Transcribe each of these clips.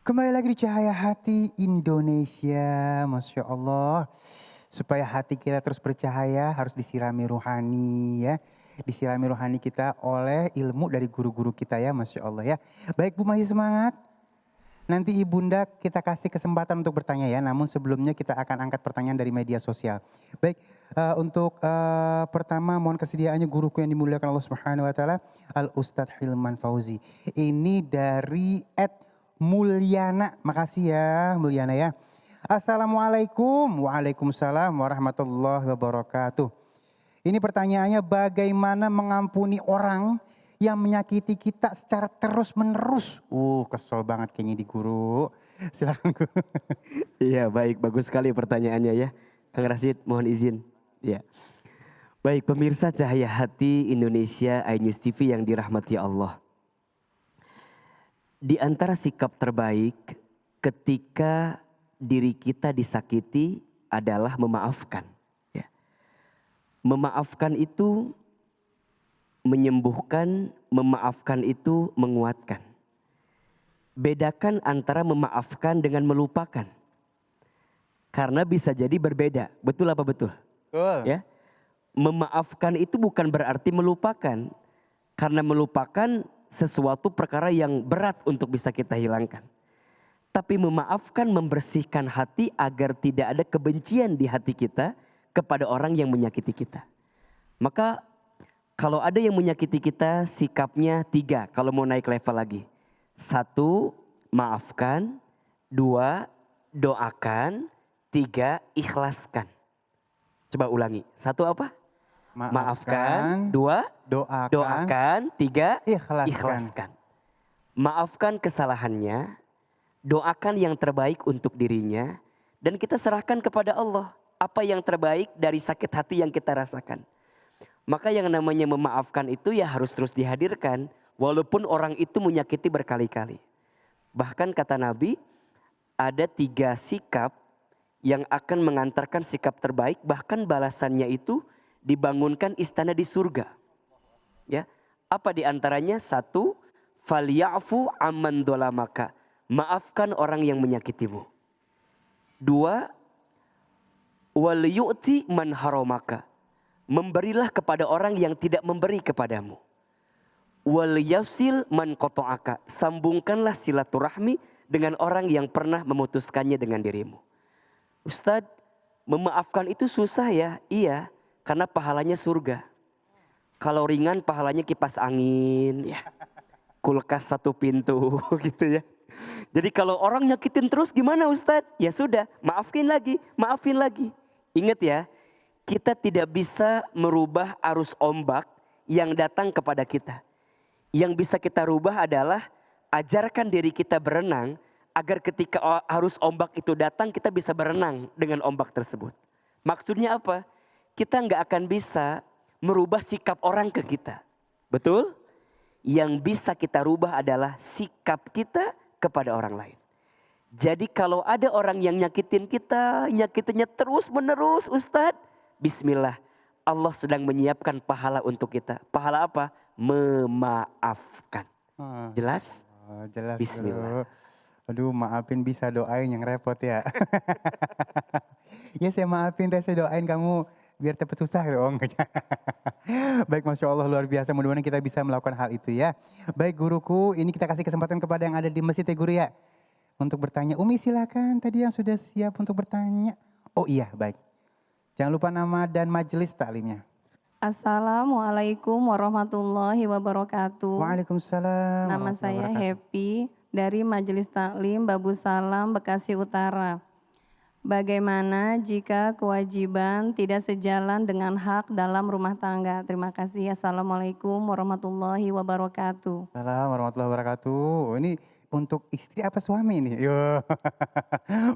Kembali lagi di Cahaya Hati Indonesia, Masya Allah. Supaya hati kita terus bercahaya harus disirami rohani ya. Disirami rohani kita oleh ilmu dari guru-guru kita ya, Masya Allah ya. Baik Bu, masih semangat? Nanti Ibunda kita kasih kesempatan untuk bertanya ya. Namun sebelumnya kita akan angkat pertanyaan dari media sosial. Baik, untuk pertama mohon kesediaannya guruku yang dimuliakan Allah Subhanahu wa taala, Al Ustadz Hilman Fauzi. Ini dari Mulyana. Makasih ya Mulyana ya. Assalamualaikum. Waalaikumsalam warahmatullahi wabarakatuh. Ini pertanyaannya, bagaimana mengampuni orang yang menyakiti kita secara terus menerus? Kesel banget kayaknya di guru. Silakan guru. Iya baik, bagus sekali pertanyaannya ya. Kang Rasid mohon izin. Ya. Baik pemirsa Cahaya Hati Indonesia iNews TV yang dirahmati Allah. Di antara sikap terbaik ketika diri kita disakiti adalah memaafkan. Ya. Memaafkan itu menyembuhkan, memaafkan itu menguatkan. Bedakan antara memaafkan dengan melupakan. Karena bisa jadi berbeda. Betul apa betul? Ya. Memaafkan itu bukan berarti melupakan. Karena melupakan sesuatu perkara yang berat untuk bisa kita hilangkan. Tapi memaafkan membersihkan hati agar tidak ada kebencian di hati kita kepada orang yang menyakiti kita. Maka kalau ada yang menyakiti kita, sikapnya 3 kalau mau naik level lagi. 1, maafkan. 2, doakan. 3, ikhlaskan. Coba ulangi. 1 apa? Maafkan. 2, doakan. 3, ikhlaskan. Maafkan kesalahannya. Doakan yang terbaik untuk dirinya. Dan kita serahkan kepada Allah. Apa yang terbaik dari sakit hati yang kita rasakan. Maka yang namanya memaafkan itu ya harus terus dihadirkan. Walaupun orang itu menyakiti berkali-kali. Bahkan kata Nabi, ada 3 sikap yang akan mengantarkan sikap terbaik. Bahkan balasannya itu dibangunkan istana di surga. Ya, apa diantaranya? 1, falyafu amman dolamaka. Maafkan orang yang menyakitimu. 2, wal yu'ti man haramaka. Memberilah kepada orang yang tidak memberi kepadamu. Wal yasil man qata'aka. Sambungkanlah silaturahmi dengan orang yang pernah memutuskannya dengan dirimu. Ustadz, memaafkan itu susah ya? Iya, karena pahalanya surga. Kalau ringan pahalanya kipas angin, ya, kulkas 1 pintu gitu ya. Jadi kalau orang nyakitin terus gimana Ustadz? Ya sudah, maafin lagi. Ingat ya, kita tidak bisa merubah arus ombak yang datang kepada kita. Yang bisa kita rubah adalah ajarkan diri kita berenang agar ketika arus ombak itu datang kita bisa berenang dengan ombak tersebut. Maksudnya apa? Kita nggak akan bisa merubah sikap orang ke kita. Betul? Yang bisa kita rubah adalah sikap kita kepada orang lain. Jadi kalau ada orang yang nyakitin kita, nyakitinnya terus menerus Ustadz. Bismillah, Allah sedang menyiapkan pahala untuk kita. Pahala apa? Memaafkan. Jelas? Jelas. Bismillah. Aduh, maafin bisa, doain yang repot ya. Ya saya maafin, saya doain kamu biar cepet susah dong. Baik, Masya Allah luar biasa. Mudah-mudahan kita bisa melakukan hal itu ya. Baik guruku, ini kita kasih kesempatan kepada yang ada di masjid ya guru ya. Untuk bertanya. Umi silakan, tadi yang sudah siap untuk bertanya. Oh iya, baik. Jangan lupa nama dan majelis taklimnya. Assalamualaikum warahmatullahi wabarakatuh. Waalaikumsalam. Nama saya Happy dari Majelis Taklim Babu Salam, Bekasi Utara. Bagaimana jika kewajiban tidak sejalan dengan hak dalam rumah tangga? Terima kasih. Assalamualaikum warahmatullahi wabarakatuh. Assalamualaikum warahmatullahi wabarakatuh. Ini untuk istri apa suami ini? Yo.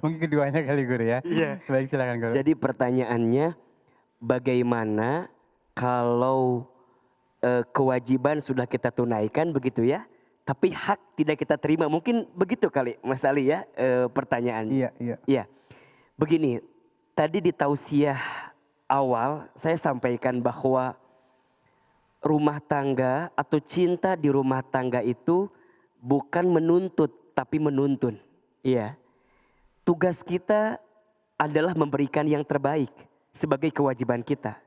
Mungkin keduanya kali guru ya. Iya. Baik silakan guru. Jadi pertanyaannya, bagaimana kalau kewajiban sudah kita tunaikan begitu ya, tapi hak tidak kita terima? Mungkin begitu kali Mas Ali ya pertanyaannya. Iya. Begini, tadi di tausiah awal saya sampaikan bahwa rumah tangga atau cinta di rumah tangga itu bukan menuntut tapi menuntun. Iya. Tugas kita adalah memberikan yang terbaik sebagai kewajiban kita.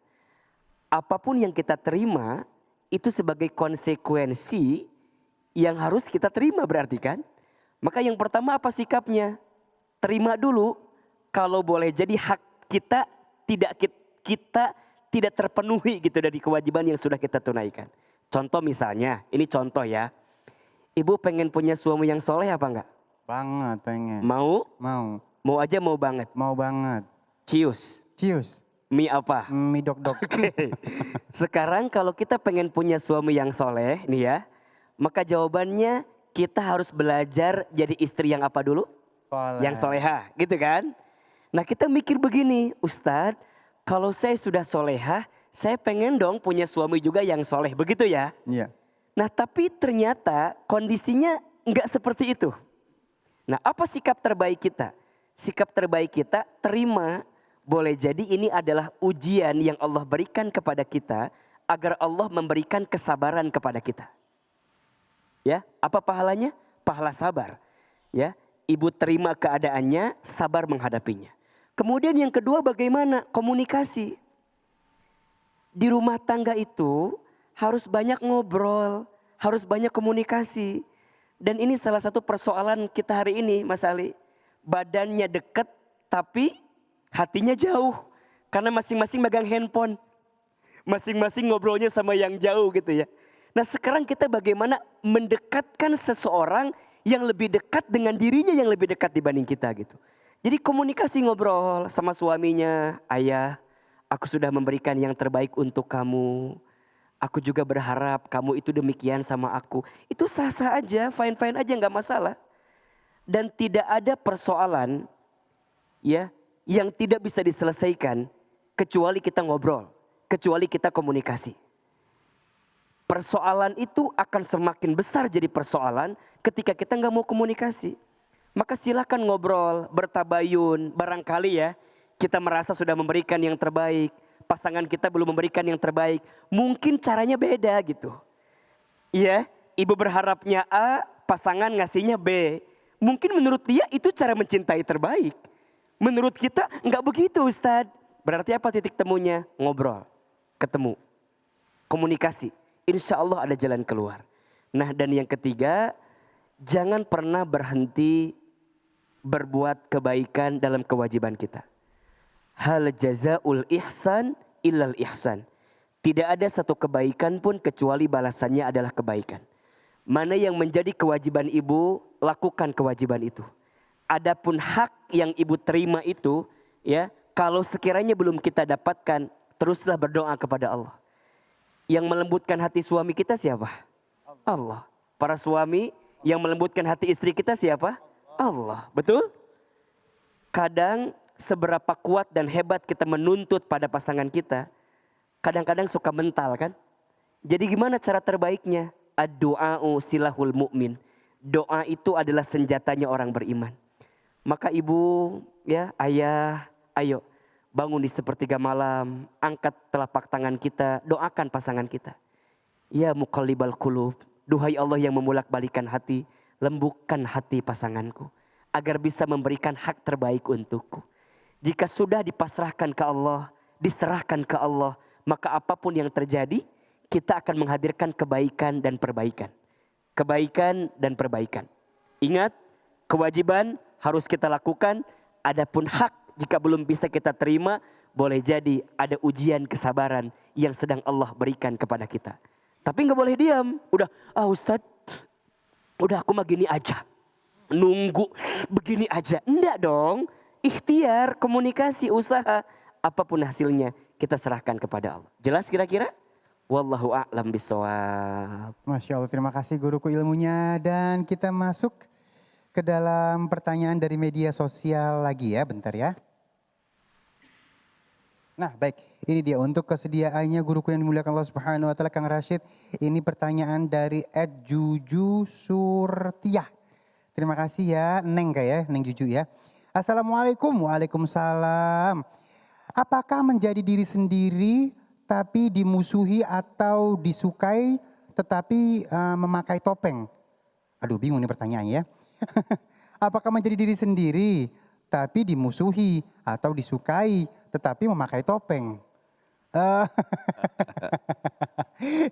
Apapun yang kita terima itu sebagai konsekuensi yang harus kita terima berarti kan. Maka yang pertama apa sikapnya? Terima dulu. Kalau boleh jadi hak kita kita tidak terpenuhi gitu dari kewajiban yang sudah kita tunaikan. Contoh misalnya, ini contoh ya. Ibu pengen punya suami yang soleh apa enggak? Banget pengen. Mau? Mau. Mau aja mau banget. Mau banget. Cius. Cius. Mie apa? Mie dok-dok. Oke. Sekarang kalau kita pengen punya suami yang soleh nih ya. Maka jawabannya kita harus belajar jadi istri yang apa dulu? Soleh. Yang soleha gitu kan. Nah kita mikir begini, Ustadz, kalau saya sudah soleha, saya pengen dong punya suami juga yang soleh, begitu ya? Iya. Nah tapi ternyata kondisinya enggak seperti itu. Nah apa sikap terbaik kita? Sikap terbaik kita terima, boleh jadi ini adalah ujian yang Allah berikan kepada kita agar Allah memberikan kesabaran kepada kita. Ya, apa pahalanya? Pahala sabar. Ya, ibu terima keadaannya, sabar menghadapinya. Kemudian yang kedua bagaimana? Komunikasi. Di rumah tangga itu harus banyak ngobrol, harus banyak komunikasi. Dan ini salah satu persoalan kita hari ini Mas Ali. Badannya dekat tapi hatinya jauh. Karena masing-masing megang handphone. Masing-masing ngobrolnya sama yang jauh gitu ya. Nah sekarang kita bagaimana mendekatkan seseorang yang lebih dekat dengan dirinya yang lebih dekat dibanding kita gitu. Jadi komunikasi ngobrol sama suaminya, ayah, aku sudah memberikan yang terbaik untuk kamu. Aku juga berharap kamu itu demikian sama aku. Itu sah-sah aja, fine-fine aja gak masalah. Dan tidak ada persoalan ya yang tidak bisa diselesaikan kecuali kita ngobrol, kecuali kita komunikasi. Persoalan itu akan semakin besar jadi persoalan ketika kita gak mau komunikasi. Maka silakan ngobrol, bertabayun, barangkali ya kita merasa sudah memberikan yang terbaik. Pasangan kita belum memberikan yang terbaik. Mungkin caranya beda gitu. Iya, ibu berharapnya A, pasangan ngasihnya B. Mungkin menurut dia itu cara mencintai terbaik. Menurut kita enggak begitu Ustadz. Berarti apa titik temunya? Ngobrol, ketemu, komunikasi. Insya Allah ada jalan keluar. Nah dan yang ketiga, jangan pernah berhenti berbuat kebaikan dalam kewajiban kita. Hal jazaul ihsan illal ihsan. Tidak ada satu kebaikan pun kecuali balasannya adalah kebaikan. Mana yang menjadi kewajiban ibu, lakukan kewajiban itu. Adapun hak yang ibu terima itu, ya, kalau sekiranya belum kita dapatkan, teruslah berdoa kepada Allah. Yang melembutkan hati suami kita siapa? Allah. Para suami yang melembutkan hati istri kita siapa? Allah. Betul? Kadang seberapa kuat dan hebat kita menuntut pada pasangan kita, kadang-kadang suka mental kan? Jadi gimana cara terbaiknya? Ad-du'a'u silahul mu'min. Doa itu adalah senjatanya orang beriman. Maka ibu, ya, ayah, ayo bangun di sepertiga malam, angkat telapak tangan kita, doakan pasangan kita. Ya muqallibal qulub, duhai Allah yang membolak-balikan hati, lembutkan hati pasanganku agar bisa memberikan hak terbaik untukku. Jika sudah dipasrahkan ke Allah, diserahkan ke Allah, maka apapun yang terjadi, kita akan menghadirkan kebaikan dan perbaikan. Kebaikan dan perbaikan. Ingat, kewajiban harus kita lakukan, adapun hak jika belum bisa kita terima, boleh jadi ada ujian kesabaran yang sedang Allah berikan kepada kita. Tapi gak boleh diam. Udah, Ustadz, udah aku mah gini aja. Nunggu begini aja. Enggak dong. Ikhtiar, komunikasi, usaha. Apapun hasilnya kita serahkan kepada Allah. Jelas kira-kira? Wallahu a'lam bishawab. Masya Allah, terima kasih guruku ilmunya. Dan kita masuk ke dalam pertanyaan dari media sosial lagi ya, bentar ya. Nah baik, ini dia untuk kesediaannya guruku yang dimuliakan Allah Subhanahu wa taala Kang Rashid. Ini pertanyaan dari @Juju Surtiah. Terima kasih ya, Neng kayak ya, Neng Juju ya. Assalamualaikum, waalaikumsalam. Apakah menjadi diri sendiri tapi dimusuhi atau disukai tetapi memakai topeng? Aduh bingung nih pertanyaannya ya. Apakah menjadi diri sendiri tapi dimusuhi atau disukai tetapi memakai topeng? Eh,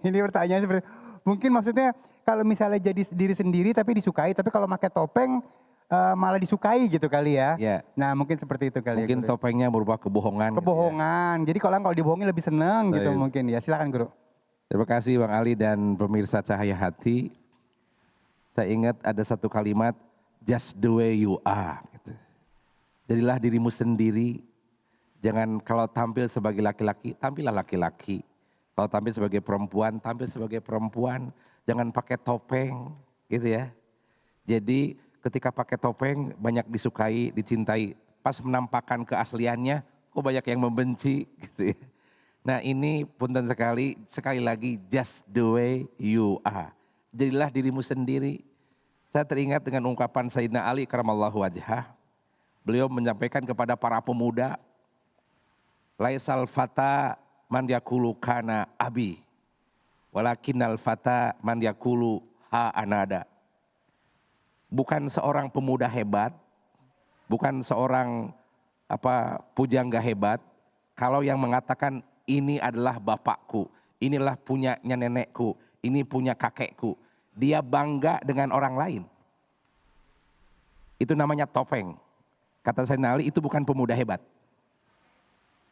Ini pertanyaan seperti mungkin maksudnya kalau misalnya jadi diri sendiri tapi disukai, tapi kalau pakai topeng malah disukai gitu kali ya. Ya, Nah mungkin seperti itu kali mungkin ya Guru. topengnya berupa kebohongan. gitu ya. Kebohongan. Jadi kalau dibohongi lebih seneng gitu Baik. mungkin ya. Silakan Guru. Terima kasih Bang Ali dan pemirsa Cahaya Hati. Saya ingat ada satu kalimat, just the way you are. Gitu. Jadilah dirimu sendiri. Jangan kalau tampil sebagai laki-laki, tampillah laki-laki. Kalau tampil sebagai perempuan, tampil sebagai perempuan. Jangan pakai topeng gitu ya. Jadi ketika pakai topeng banyak disukai, dicintai. Pas menampakkan keasliannya, kok banyak yang membenci gitu ya. Nah ini punten sekali lagi just the way you are. Jadilah dirimu sendiri. Saya teringat dengan ungkapan Sayyidina Ali karamallahu wajhah. Beliau menyampaikan kepada para pemuda, laisal fata man yakulu kana abi, walakinnal fata man yakulu ha anada. Bukan seorang pemuda hebat, bukan seorang pujangga hebat, kalau yang mengatakan ini adalah bapakku, inilah punyanya nenekku, ini punya kakekku. Dia bangga dengan orang lain. Itu namanya topeng. Kata Sayyidina Ali, itu bukan pemuda hebat.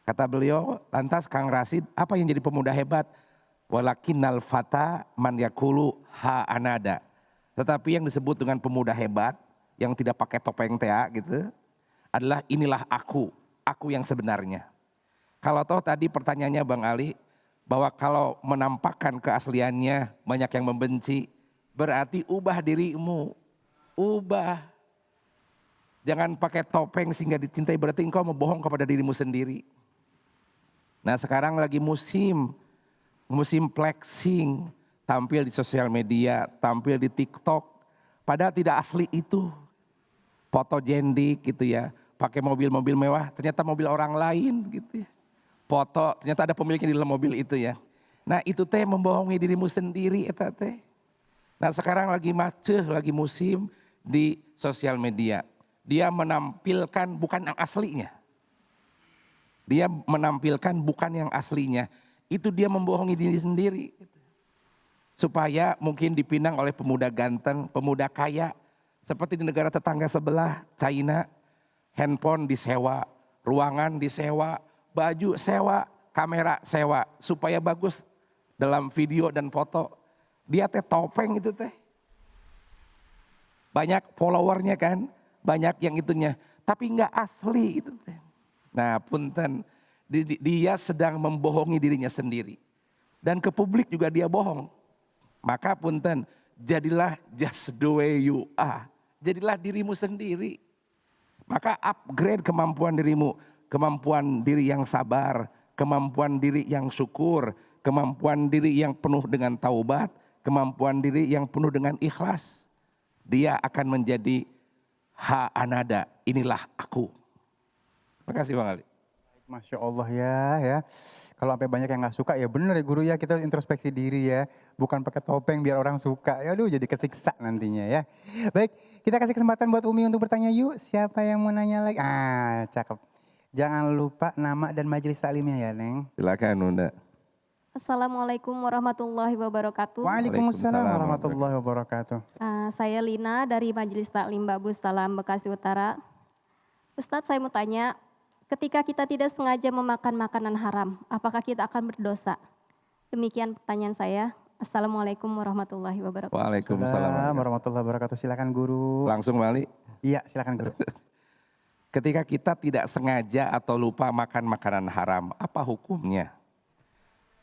Kata beliau, lantas Kang Rasid, apa yang jadi pemuda hebat? Walakinnal fata man yakulu ha anada. Tetapi yang disebut dengan pemuda hebat, yang tidak pakai topeng gitu, adalah inilah aku yang sebenarnya. Kalau toh tadi pertanyaannya Bang Ali, bahwa kalau menampakkan keasliannya banyak yang membenci, berarti ubah dirimu, ubah. Jangan pakai topeng sehingga dicintai, berarti engkau membohong kepada dirimu sendiri. Nah sekarang lagi musim flexing, tampil di sosial media, tampil di TikTok, padahal tidak asli itu. Fotogendik gitu ya, pakai mobil-mobil mewah, ternyata mobil orang lain gitu ya. Foto, ternyata ada pemiliknya di dalam mobil itu ya. Nah itu teh membohongi dirimu sendiri eta teh. Nah sekarang lagi maceh, lagi musim di sosial media. Dia menampilkan bukan yang aslinya. Dia menampilkan bukan yang aslinya. Itu dia membohongi diri sendiri. Supaya mungkin dipinang oleh pemuda ganteng, pemuda kaya. Seperti di negara tetangga sebelah, China. Handphone disewa, ruangan disewa, baju sewa, kamera sewa. Supaya bagus dalam video dan foto. Dia teh topeng itu teh. Banyak followernya kan, banyak yang itunya. Tapi enggak asli itu teh. Nah punten, dia sedang membohongi dirinya sendiri. Dan ke publik juga dia bohong. Maka punten, jadilah just the way you are. Jadilah dirimu sendiri. Maka upgrade kemampuan dirimu. Kemampuan diri yang sabar, kemampuan diri yang syukur, kemampuan diri yang penuh dengan taubat, kemampuan diri yang penuh dengan ikhlas. Dia akan menjadi ha anada, inilah aku. Terima kasih Bang Ali. Masya Allah ya. Kalau sampai banyak yang nggak suka ya bener ya Guru ya, kita harus introspeksi diri ya. Bukan pakai topeng biar orang suka. Ya aduh jadi kesiksa nantinya ya. Baik, kita kasih kesempatan buat Umi untuk bertanya yuk. Siapa yang mau nanya lagi? Cakep. Jangan lupa nama dan majelis taklimnya ya Neng. Silakan Bunda. Assalamualaikum warahmatullahi wabarakatuh. Waalaikumsalam warahmatullahi wabarakatuh. Saya Lina dari Majelis Taklim Babus Salam Bekasi Utara. Ustadz saya mau tanya, ketika kita tidak sengaja memakan makanan haram, apakah kita akan berdosa? Demikian pertanyaan saya. Assalamualaikum warahmatullahi wabarakatuh. Waalaikumsalam Warahmatullahi wabarakatuh. Silakan Guru. Langsung Bang Ali. Iya silakan Guru. Ketika kita tidak sengaja atau lupa makan makanan haram, apa hukumnya?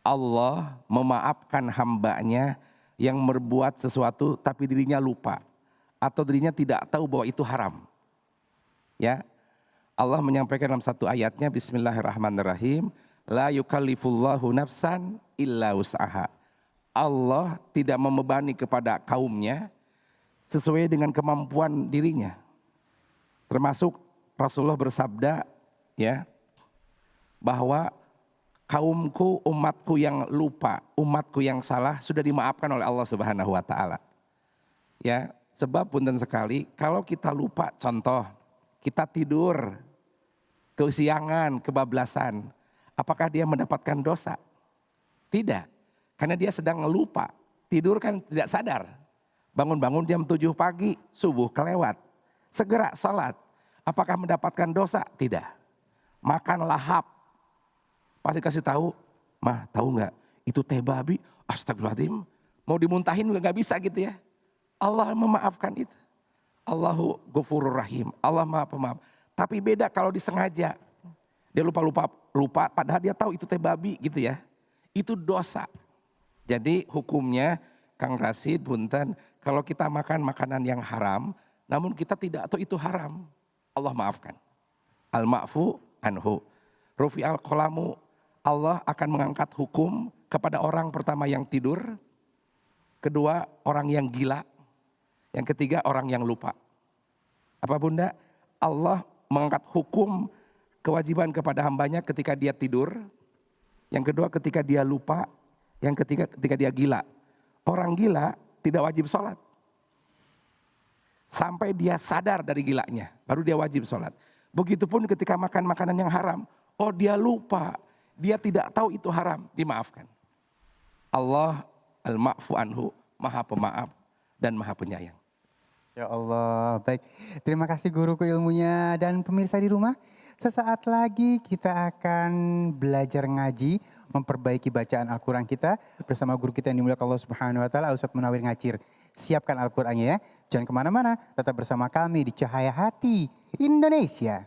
Allah memaafkan hambanya yang berbuat sesuatu tapi dirinya lupa. Atau dirinya tidak tahu bahwa itu haram. Ya, Allah menyampaikan dalam satu ayatnya, Bismillahirrahmanirrahim, la yukallifullahu nafsan illa wus'aha. Allah tidak membebani kepada kaumnya sesuai dengan kemampuan dirinya. Termasuk Rasulullah bersabda ya, bahwa kaumku, umatku yang lupa, umatku yang salah sudah dimaafkan oleh Allah Subhanahu wa taala. Ya, Sebab punten sekali, kalau kita lupa, contoh, kita tidur, kesiangan, kebablasan, apakah dia mendapatkan dosa? Tidak, karena dia sedang lupa. Tidur kan tidak sadar. Bangun-bangun jam 7 pagi, subuh kelewat. Segera salat. Apakah mendapatkan dosa? Tidak. Makan lahap. Pasti kasih tahu, mah tahu nggak? Itu teh babi, astagfirullahaladzim. Mau dimuntahin nggak bisa gitu ya. Allah memaafkan itu. Allahu Ghafurur Rahim. Allah Maha Pemaaf. Tapi beda kalau disengaja. Dia lupa padahal dia tahu itu teh babi gitu ya. Itu dosa. Jadi hukumnya Kang Rasid, punten, kalau kita makan makanan yang haram, namun kita tidak tahu itu haram, Allah maafkan. Al-ma'fu anhu. Rufi al-qalamu, Allah akan mengangkat hukum kepada orang pertama yang tidur, kedua orang yang gila, yang ketiga orang yang lupa. Apa bunda? Allah mengangkat hukum kewajiban kepada hambanya ketika dia tidur, yang kedua ketika dia lupa, yang ketiga ketika dia gila. Orang gila tidak wajib sholat. Sampai dia sadar dari gilanya, baru dia wajib sholat. Begitupun ketika makan makanan yang haram. Oh dia lupa, dia tidak tahu itu haram, dimaafkan. Allah al-ma'fu anhu, maha pemaaf dan maha penyayang. Ya Allah, baik. Terima kasih guruku ilmunya dan pemirsa di rumah. Sesaat lagi kita akan belajar ngaji, memperbaiki bacaan Al-Quran kita bersama guru kita yang dimuliakan Allah Subhanahu Wa Taala, Ustadz Munawir Ngacir. Siapkan Al-Qurannya ya, jangan kemana-mana, tetap bersama kami di Cahaya Hati Indonesia.